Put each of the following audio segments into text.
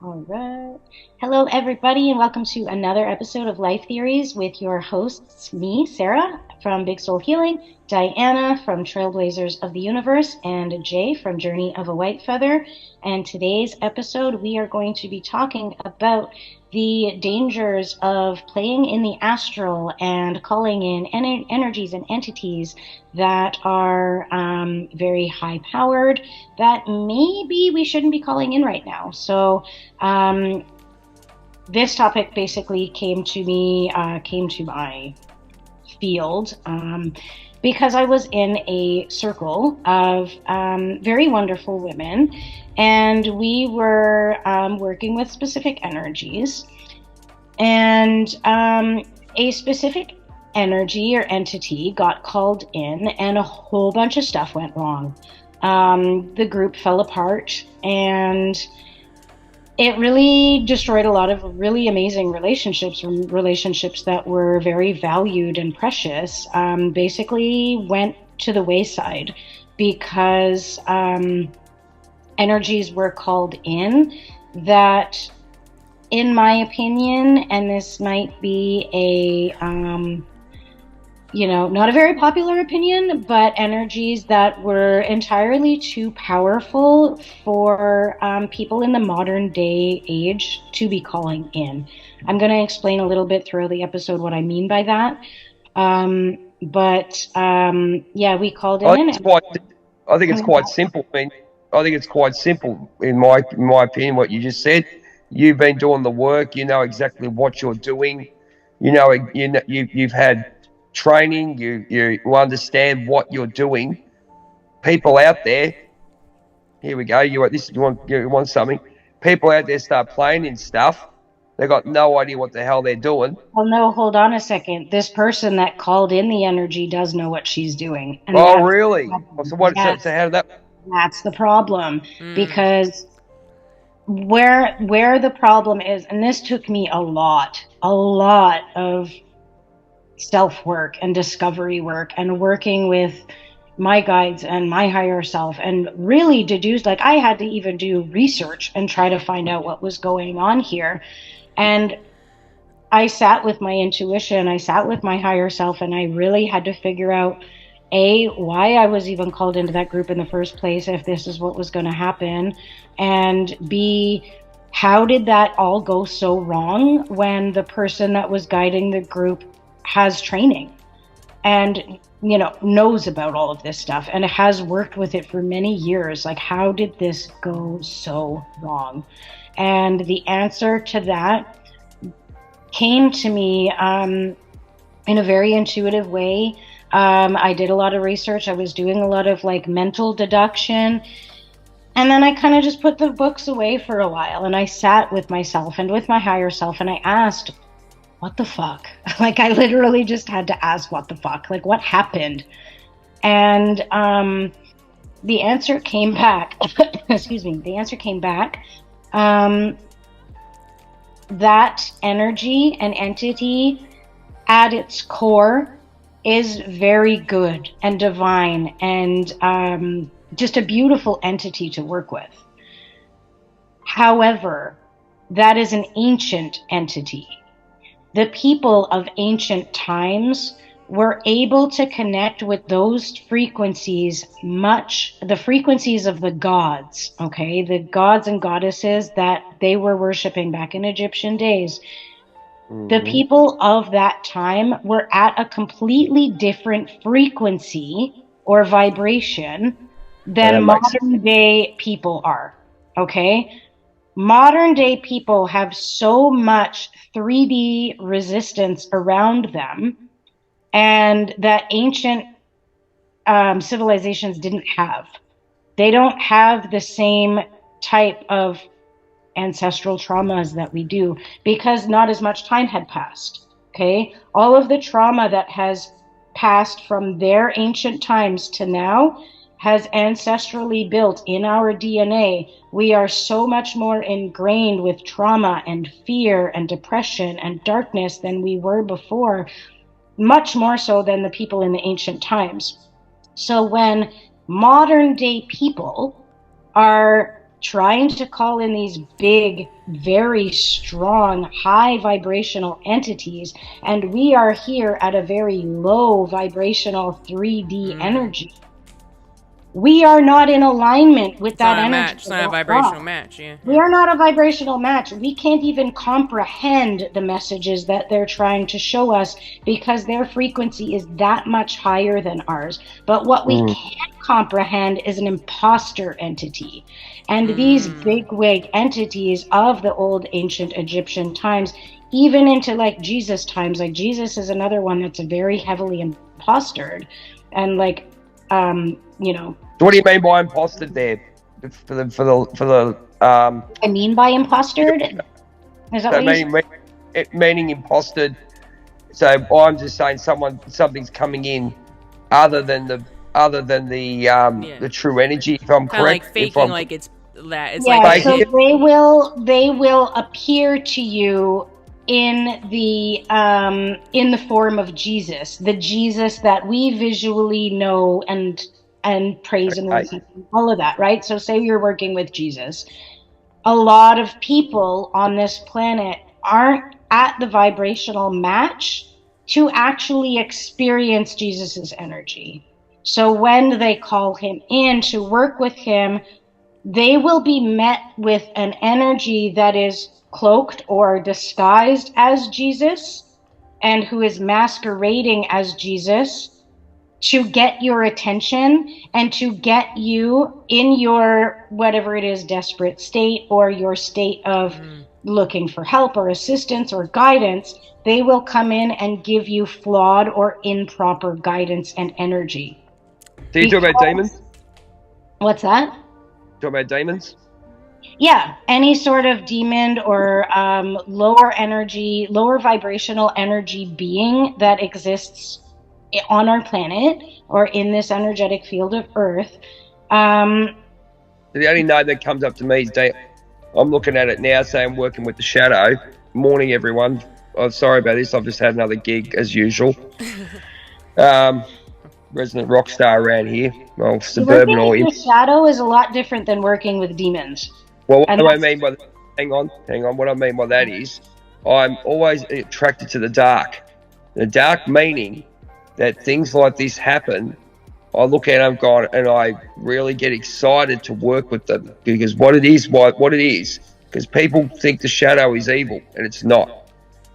All right. Hello, everybody, and welcome to another episode of Life Theories with your hosts, me, Sarah, from Big Soul Healing, Diana from Trailblazers of the Universe, and Jay from Journey of a Whitefeather. And today's episode, we are going to be talking about the dangers of playing in the astral and calling in energies and entities that are very high powered that maybe we shouldn't be calling in right now. So, um, this topic basically came to my field because I was in a circle of very wonderful women, and we were working with specific energies, and a specific energy or entity got called in, and a whole bunch of stuff went wrong. The group fell apart, and it really destroyed a lot of really amazing relationships that were very valued and precious. Basically went to the wayside because energies were called in that, in my opinion, and this might be not a very popular opinion, but energies that were entirely too powerful for people in the modern day age to be calling in. I'm going to explain a little bit throughout the episode what I mean by that. Yeah, we called I think in. it's quite. I think it's quite simple. I think it's quite simple in my opinion. What you just said, you've been doing the work. You know exactly what you're doing. You've had training. You understand what you're doing. People out there. Here we go. You want something? People out there start playing in stuff. They got no idea what the hell they're doing. Well, no, hold on a second. This person that called in the energy does know what she's doing, and Oh, that's really? So what? So yes, how did that? that's the problem Mm. because where the problem is, and this took me a lot of self work and discovery work and working with my guides and my higher self, and really deduce, like, I had to even do research and try to find out what was going on here. And I sat with my intuition, I sat with my higher self, and I really had to figure out, A, why I was even called into that group in the first place, if this is what was going to happen, and B, how did that all go so wrong when the person that was guiding the group has training and knows about all of this stuff and has worked with it for many years. Like, how did this go so wrong? And the answer to that came to me in a very intuitive way. I did a lot of research. I was doing a lot of like mental deduction. And then I kind of just put the books away for a while, and I sat with myself and with my higher self, and I asked, what the fuck? Like, I literally just had to ask, what the fuck? Like, what happened? And the answer came back. Excuse me. The answer came back. That energy and entity at its core is very good and divine and just a beautiful entity to work with. However, that is an ancient entity. The people of ancient times were able to connect with those frequencies, the frequencies of the gods, okay? The gods and goddesses that they were worshiping back in Egyptian days. The people of that time were at a completely different frequency or vibration than modern day people are, okay? Modern day people have so much 3D resistance around them, and that ancient civilizations didn't have. They don't have the same type of ancestral traumas that we do because not as much time had passed. Okay, all of the trauma that has passed from their ancient times to now has ancestrally built in our DNA. We are so much more ingrained with trauma and fear and depression and darkness than we were before, much more so than the people in the ancient times. So when modern day people are trying to call in these big, very strong, high vibrational entities, and we are here at a very low vibrational 3D energy. We are not in alignment with that energy. It's not a vibrational match. Yeah. We are not a vibrational match. We can't even comprehend the messages that they're trying to show us because their frequency is that much higher than ours. But what we can comprehend is an imposter entity. And these bigwig entities of the old ancient Egyptian times, even into like Jesus times, like Jesus is another one that's very heavily impostered. And like, you know. What do you mean by impostered there? For the I mean by impostered? Is that what you mean? Meaning impostered. So I'm just saying something's coming in other than the true energy. If I'm correct, like faking, like it's that. It's yeah, like so they will appear to you in the form of Jesus, the Jesus that we visually know and praise and worship, all of that, right? So say you're working with Jesus. A lot of people on this planet aren't at the vibrational match to actually experience Jesus's energy. So when they call him in to work with him, they will be met with an energy that is cloaked or disguised as Jesus and who is masquerading as Jesus to get your attention and to get you in your whatever it is, desperate state or your state of looking for help or assistance or guidance. They will come in and give you flawed or improper guidance and energy. Do you talk about demons? What's that? Talk about demons? Yeah, any sort of demon or lower energy, lower vibrational energy being that exists on our planet or in this energetic field of Earth. The only name that comes up to me is I'm looking at it now, saying I'm working with the shadow. Morning, everyone. I'm sorry about this. I've just had another gig as usual. Resident rock star around here. Well, suburban working with the shadow is a lot different than working with demons. Well, what do I mean by that? Hang on. What I mean by that is I'm always attracted to the dark. The dark meaning that things like this happen. I look at them and I really get excited to work with them because what it is, because people think the shadow is evil and it's not.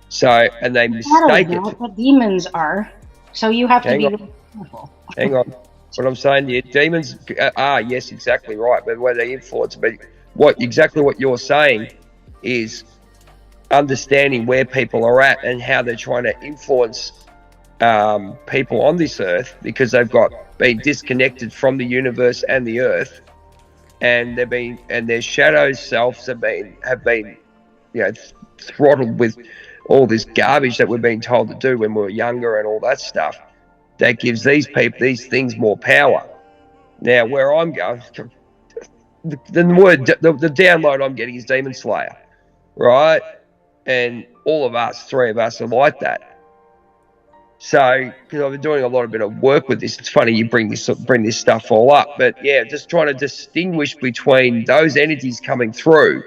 So, and they mistake it. But demons are. So you have to be careful. Hang on. What I'm saying here, demons are, yes, exactly right, but where they influence. But what you're saying is understanding where people are at and how they're trying to influence people on this earth because they've been disconnected from the universe and the earth, and their shadow selves have been throttled with all this garbage that we've been told to do when we were younger and all that stuff. That gives these things more power. Now, where I'm going, the download I'm getting is Demon Slayer, right? And all of us, three of us, are like that. So, because I've been doing a bit of work with this, it's funny you bring this stuff all up. But yeah, just trying to distinguish between those entities coming through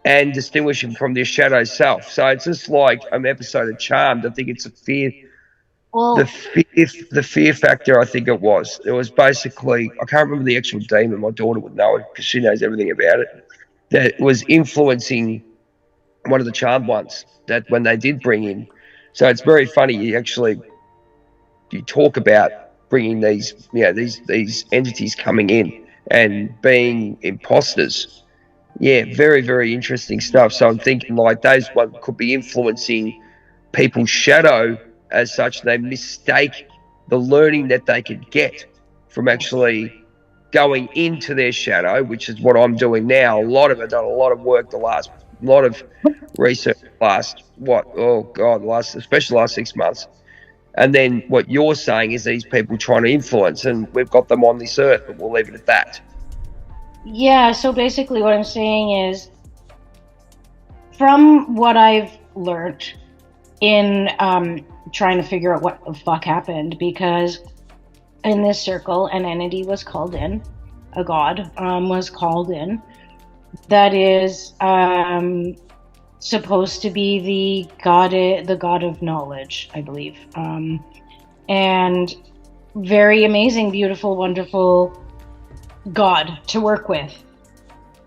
and distinguish them from their shadow self. So it's just like an episode of Charmed. I think it's the fear factor. I think it was. It was basically, I can't remember the actual demon. My daughter would know it because she knows everything about it. That was influencing one of the Charmed ones. That when they did bring in. So it's very funny. You talk about bringing these entities coming in and being imposters. Yeah, very, very interesting stuff. So I'm thinking like those ones could be influencing people's shadow as such. They mistake the learning that they could get from actually going into their shadow, which is what I'm doing now. I've done a lot of work lot of research especially the last 6 months. And then what you're saying is these people trying to influence, and we've got them on this earth, but we'll leave it at that. Yeah, so basically what I'm saying is, from what I've learned in trying to figure out what the fuck happened, because in this circle, an entity was called in, a god was called in, that is supposed to be the god of knowledge, I believe. And very amazing, beautiful, wonderful god to work with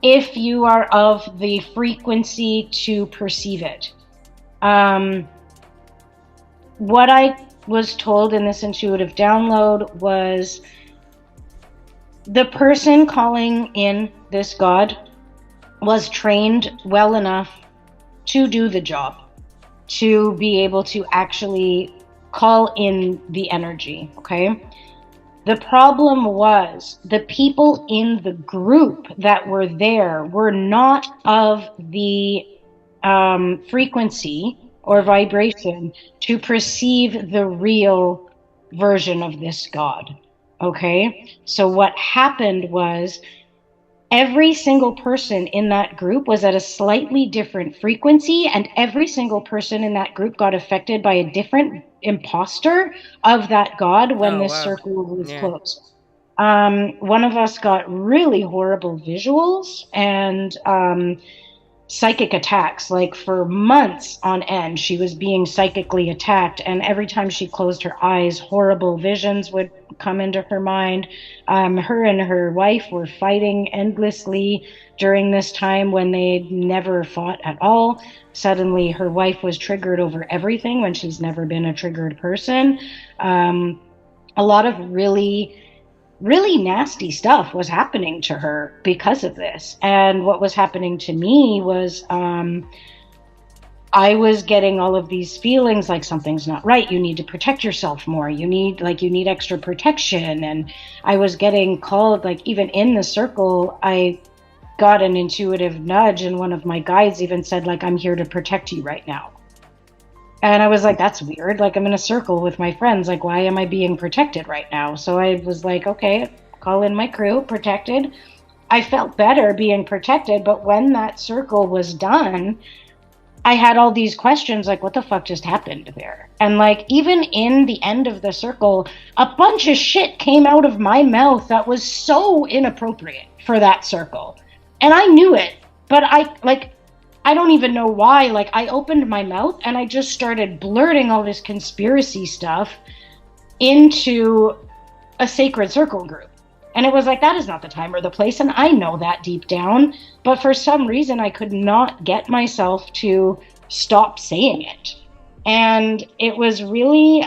if you are of the frequency to perceive it. What I was told in this intuitive download was the person calling in this god was trained well enough to do the job, to be able to actually call in the energy, okay? The problem was the people in the group that were there were not of the frequency or vibration to perceive the real version of this God, okay? So what happened was every single person in that group was at a slightly different frequency, and every single person in that group got affected by a different imposter of that god when this circle was closed. One of us got really horrible visuals and psychic attacks. Like for months on end, she was being psychically attacked, and every time she closed her eyes, horrible visions would come into her mind. Her and her wife were fighting endlessly during this time when they'd never fought at all. Suddenly, her wife was triggered over everything when she's never been a triggered person. A lot of really nasty stuff was happening to her because of this. And what was happening to me was I was getting all of these feelings like something's not right. You need to protect yourself more. You need extra protection. And I was getting called, like even in the circle, I got an intuitive nudge, and one of my guides even said, like, I'm here to protect you right now. And I was like, that's weird. Like, I'm in a circle with my friends. Like, why am I being protected right now? So I was like, okay, call in my crew, protected. I felt better being protected. But when that circle was done, I had all these questions like, what the fuck just happened there? And like, even in the end of the circle, a bunch of shit came out of my mouth that was so inappropriate for that circle. And I knew it, but I don't even know why. Like, I opened my mouth and I just started blurting all this conspiracy stuff into a sacred circle group. And it was like, that is not the time or the place. And I know that deep down. But for some reason, I could not get myself to stop saying it. And it was really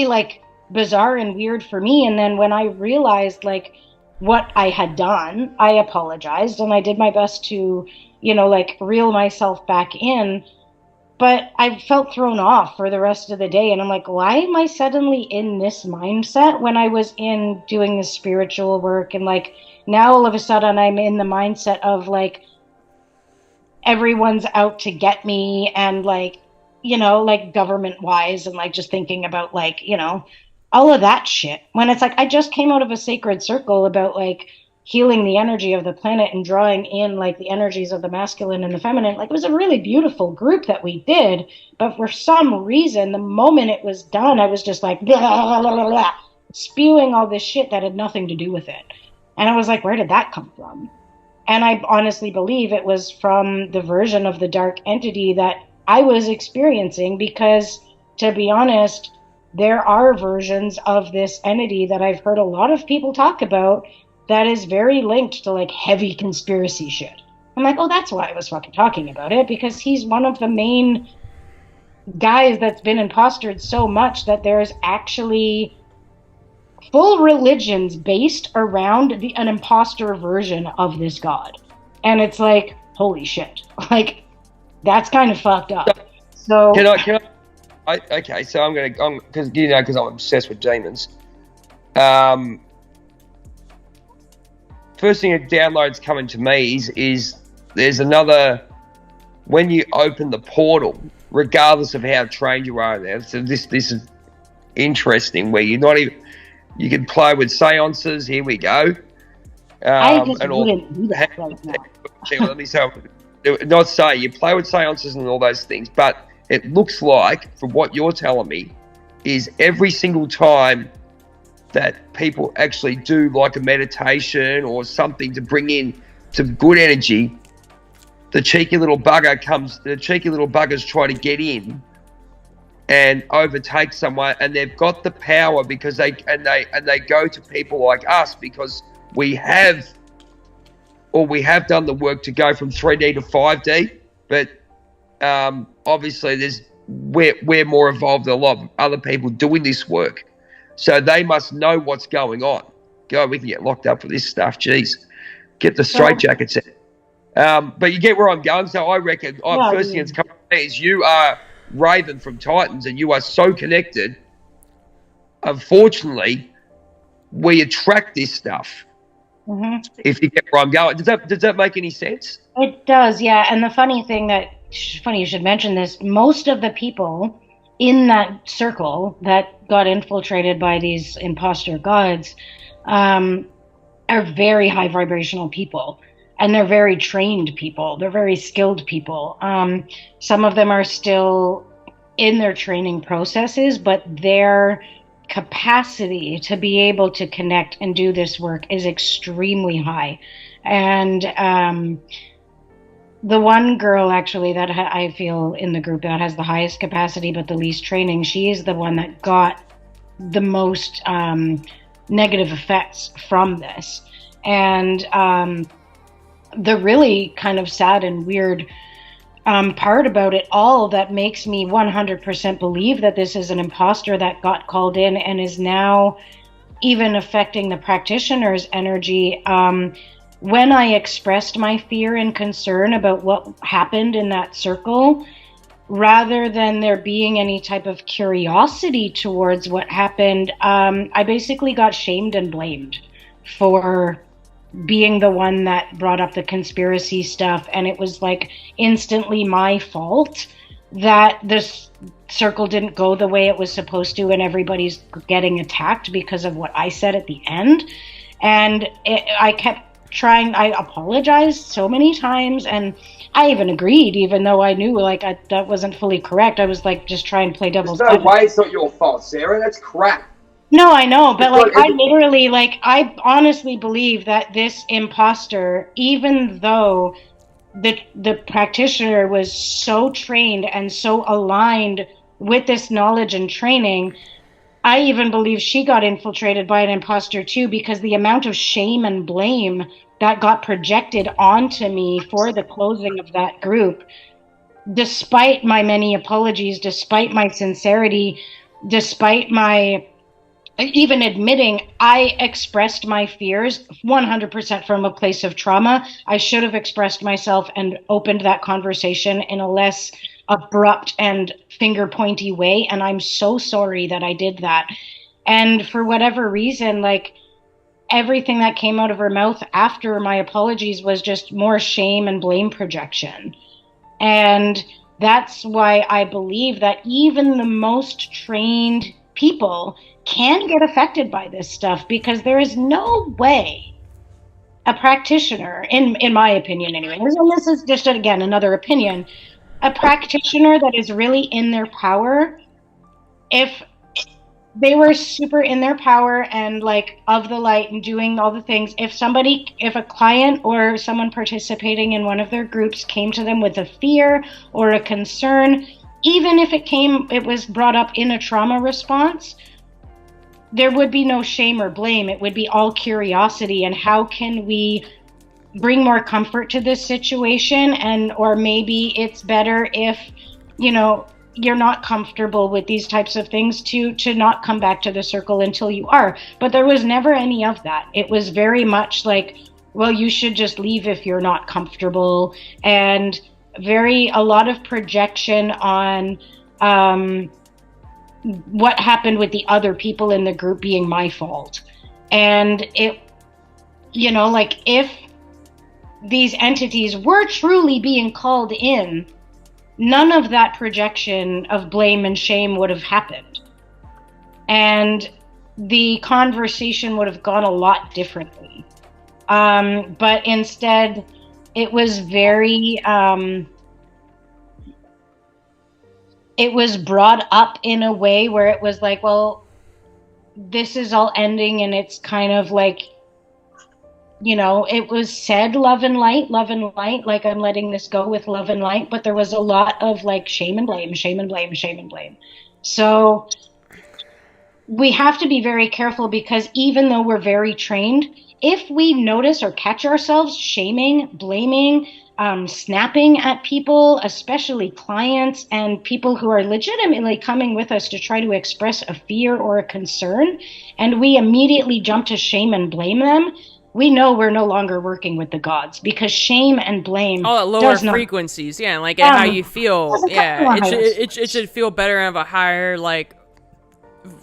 like bizarre and weird for me. And then when I realized like what I had done, I apologized and I did my best to, like reel myself back in. But I felt thrown off for the rest of the day. And I'm like, why am I suddenly in this mindset when I was in doing this spiritual work? And like, now all of a sudden I'm in the mindset of like, everyone's out to get me, and like, like government wise, and like just thinking about like, all of that shit. When it's like, I just came out of a sacred circle about like healing the energy of the planet and drawing in like the energies of the masculine and the feminine. Like, it was a really beautiful group that we did, but for some reason, the moment it was done, I was just like blah, blah, blah, blah, spewing all this shit that had nothing to do with it. And I was like, where did that come from? And I honestly believe it was from the version of the dark entity that I was experiencing, because to be honest, there are versions of this entity that I've heard a lot of people talk about that is very linked to like heavy conspiracy shit. I'm like, oh, that's why I was fucking talking about it, because he's one of the main guys that's been impostered so much that there's actually full religions based around an imposter version of this god. And it's like, holy shit. Like, that's kind of fucked up. So okay, so I'm because I'm obsessed with demons. First thing that downloads coming to me is there's another, when you open the portal, regardless of how trained you are there. So this is interesting, where you're not even, you can play with seances. Here we go. I just wouldn't do that right now. Let me say, not say you play with seances and all those things, but it looks like, from what you're telling me, is every single time that people actually do like a meditation or something to bring in some good energy, the cheeky little buggers try to get in and overtake someone, and they've got the power because they go to people like us because we have done the work to go from 3D to 5D, but obviously we're more involved than a lot of other people doing this work, so they must know what's going on. God, we can get locked up for this stuff. Jeez, get the straitjackets out. But you get where I'm going. So I reckon, first thing that's coming to me is you are Raven from Titans, and you are so connected. Unfortunately, we attract this stuff. Mm-hmm. If you get where I'm going, does that make any sense? It does, yeah. And the funny you should mention this. Most of the people in that circle that got infiltrated by these imposter gods are very high vibrational people, and they're very trained people. They're very skilled people. Some of them are still in their training processes, but their capacity to be able to connect and do this work is extremely high. And the one girl actually that I feel in the group that has the highest capacity but the least training, she is the one that got the most negative effects from this. And the really kind of sad and weird part about it all that makes me 100% believe that this is an imposter that got called in and is now even affecting the practitioner's energy. When I expressed my fear and concern about what happened in that circle, rather than there being any type of curiosity towards what happened, I basically got shamed and blamed for being the one that brought up the conspiracy stuff. And it was like instantly my fault that this circle didn't go the way it was supposed to, and everybody's getting attacked because of what I said at the end. And I kept trying. I apologized so many times, and I even agreed, even though I knew that wasn't fully correct. I was like, just try and play devil's advocate. There's no way it's not your fault, Sarah. That's crap. No, I know, but I honestly believe that this imposter, even though the practitioner was so trained and so aligned with this knowledge and training, I even believe she got infiltrated by an imposter too, because the amount of shame and blame that got projected onto me for the closing of that group, despite my many apologies, despite my sincerity, despite my even admitting I expressed my fears 100% from a place of trauma. I should have expressed myself and opened that conversation in a less abrupt and finger pointy way. And I'm so sorry that I did that. And for whatever reason, everything that came out of her mouth after my apologies was just more shame and blame projection. And that's why I believe that even the most trained people can get affected by this stuff, because there is no way a practitioner, in my opinion anyway, and this is just, again, another opinion, a practitioner that is really in their power, if they were super in their power and of the light and doing all the things, if a client or someone participating in one of their groups came to them with a fear or a concern, even if it was brought up in a trauma response, there would be no shame or blame. It would be all curiosity, and how can we bring more comfort to this situation? Or maybe it's better if, you're not comfortable with these types of things to not come back to the circle until you are. But there was never any of that. It was very much well, you should just leave if you're not comfortable, and a lot of projection on what happened with the other people in the group being my fault. And it, if these entities were truly being called in, none of that projection of blame and shame would have happened. And the conversation would have gone a lot differently. But instead, it was very, it was brought up in a way where it was well, this is all ending, and it's kind of it was said love and light, like I'm letting this go with love and light, but there was a lot of like shame and blame, shame and blame, shame and blame. So we have to be very careful, because even though we're very trained, if we notice or catch ourselves shaming, blaming, snapping at people, especially clients and people who are legitimately coming with us to try to express a fear or a concern, and we immediately jump to shame and blame them, we know we're no longer working with the gods, because shame and blame all at lower does not frequencies, yeah, like how you feel, doesn't come from yeah. a It should higher it source. should feel better and have a higher like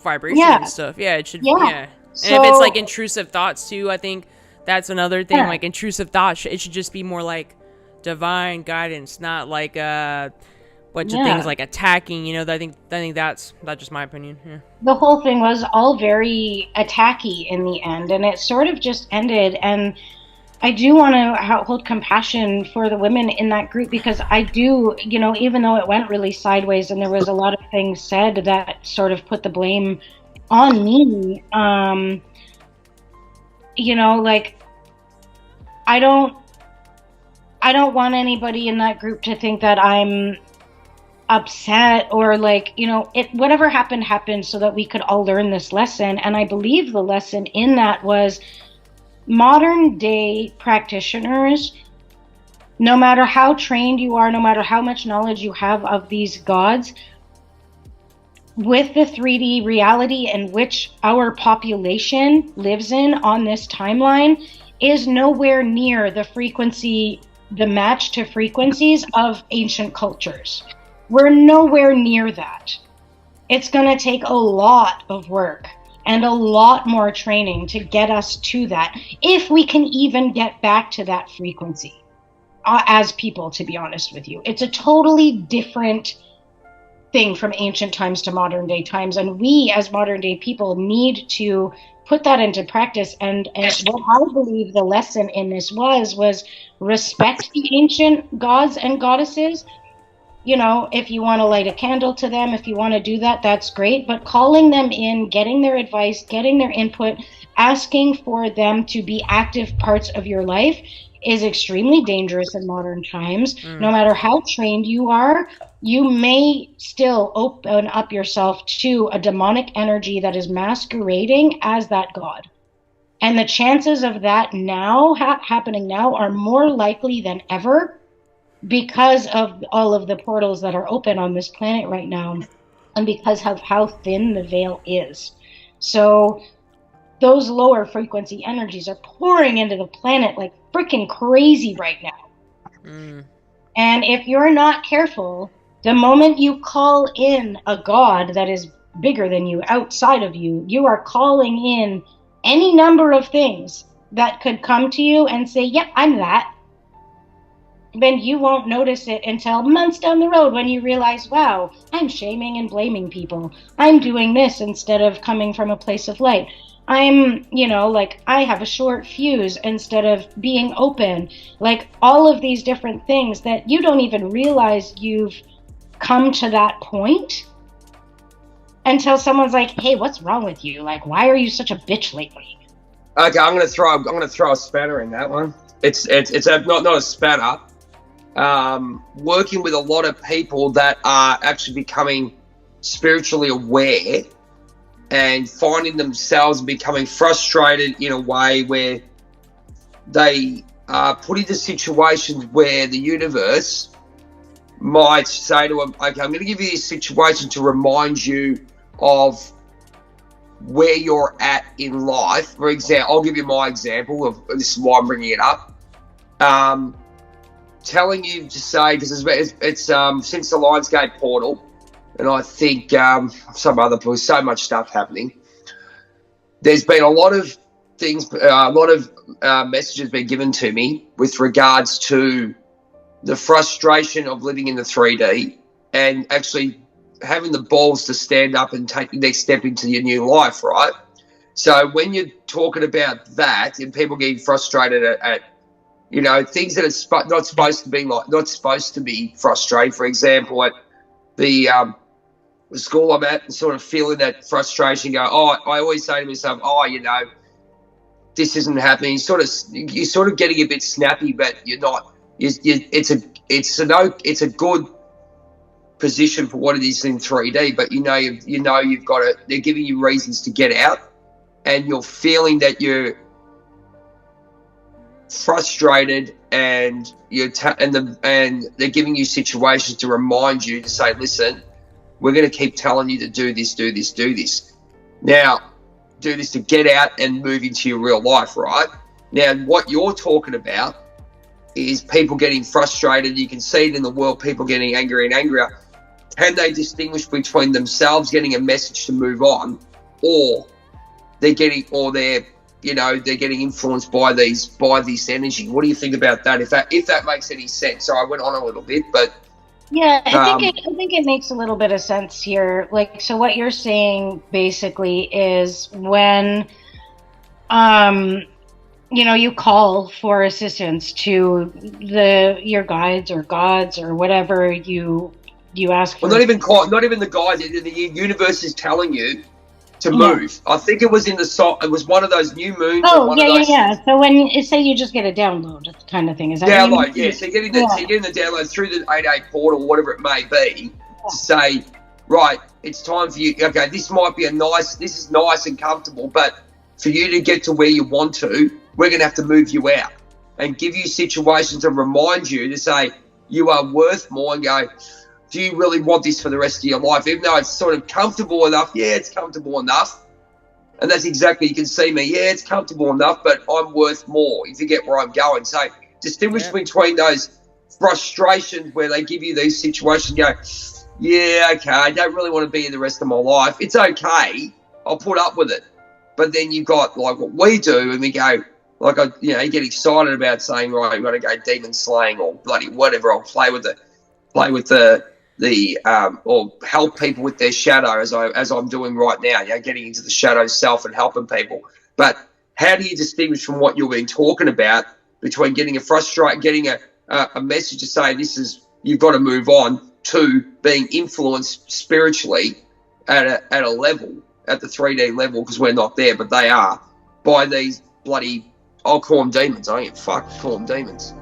vibration and Yeah, stuff. Yeah, it should. yeah. Yeah, and if it's like So intrusive thoughts too, I think that's another thing. yeah, Like intrusive thoughts, it should just be more like divine guidance, not like bunch of things yeah. like attacking. I think that's just my opinion. Yeah. The whole thing was all very attacky in the end, and it sort of just ended. And I do want to hold compassion for the women in that group, because I do, even though it went really sideways and there was a lot of things said that sort of put the blame on me, like I don't I don't want anybody in that group to think that I'm upset, or like, whatever happened so that we could all learn this lesson. And I believe the lesson in that was, modern day practitioners, no matter how trained you are, no matter how much knowledge you have of these gods, with the 3D reality in which our population lives in on this timeline, is nowhere near the match to frequencies of ancient cultures. We're nowhere near that. It's going to take a lot of work and a lot more training to get us to that, if we can even get back to that frequency as people, to be honest with you. It's a totally different thing from ancient times to modern day times, and we as modern day people need to put that into practice. And what I believe the lesson in this was respect the ancient gods and goddesses. If you want to light a candle to them, if you want to do that, that's great. But calling them in, getting their advice, getting their input, asking for them to be active parts of your life is extremely dangerous in modern times. No matter how trained you are, you may still open up yourself to a demonic energy that is masquerading as that god. And the chances of that now happening now are more likely than ever, because of all of the portals that are open on this planet right now, and because of how thin the veil is. So those lower frequency energies are pouring into the planet like freaking crazy right now. And if you're not careful, the moment you call in a god that is bigger than you, outside of you, you are calling in any number of things that could come to you and say, yep, I'm that. Then you won't notice it until months down the road, when you realize, wow, I'm shaming and blaming people. I'm doing this instead of coming from a place of light. I'm, like, I have a short fuse instead of being open. Like, all of these different things that you don't even realize you've come to that point until someone's like, hey, what's wrong with you? Like, why are you such a bitch lately? Okay, I'm gonna throw a spanner in that one. It's not a spanner. Working with a lot of people that are actually becoming spiritually aware and finding themselves becoming frustrated in a way where they are put into situations where the universe might say to them, okay, I'm going to give you this situation to remind you of where you're at in life. For example, I'll give you my example of this is why I'm bringing it up. Telling you to say, because it's since the Lionsgate portal, and I think some other people, so much stuff happening. There's been a lot of things, a lot of messages been given to me with regards to the frustration of living in the 3D and actually having the balls to stand up and take the next step into your new life, right? So when you're talking about that and people getting frustrated at things that are not supposed to be frustrating. For example, at the school I'm at, sort of feeling that frustration. I always say to myself, this isn't happening. You're sort of getting a bit snappy, but you're not. It's a good position for what it is in 3D, but you've got it. They're giving you reasons to get out, and you're feeling that you're frustrated, and and they're giving you situations to remind you to say, listen, we're going to keep telling you to do this, do this, do this. Now, do this to get out and move into your real life, right? Now, what you're talking about is people getting frustrated. You can see it in the world, people getting angrier and angrier. Can they distinguish between themselves getting a message to move on, or they're getting influenced by this energy? What do you think about that? If that makes any sense? So I went on a little bit, but yeah, I think it makes a little bit of sense here. Like, so what you're saying basically is when, you call for assistance to your guides or gods or whatever you ask for. Well, not even the guides. The universe is telling you to move. I think it was it was one of those new moons. Oh, yeah. So when it say you just get a download kind of thing, is that download? Yeah. So you're getting the download through the 8A portal, whatever it may be, to say, right, it's time for you. Okay, this is nice and comfortable, but for you to get to where you want to, we're going to have to move you out and give you situations to remind you to say you are worth more, and go, do you really want this for the rest of your life? Even though it's sort of comfortable enough, it's comfortable enough. And that's exactly, you can see me, it's comfortable enough, but I'm worth more, if you get where I'm going. So distinguish between those frustrations where they give you these situations, go, okay, I don't really want to be in the rest of my life. It's okay, I'll put up with it. But then you've got like what we do, and we go, like, you get excited about saying, right, we've got to go demon slaying or bloody whatever. I'll play with or help people with their shadow, as I'm doing right now, getting into the shadow self and helping people. But how do you distinguish from what you've been talking about between getting a message to say you've got to move on, to being influenced spiritually at a level, at the 3D level, because we're not there, but they are, by these bloody, I'll call them demons. I ain't fuck, call them demons.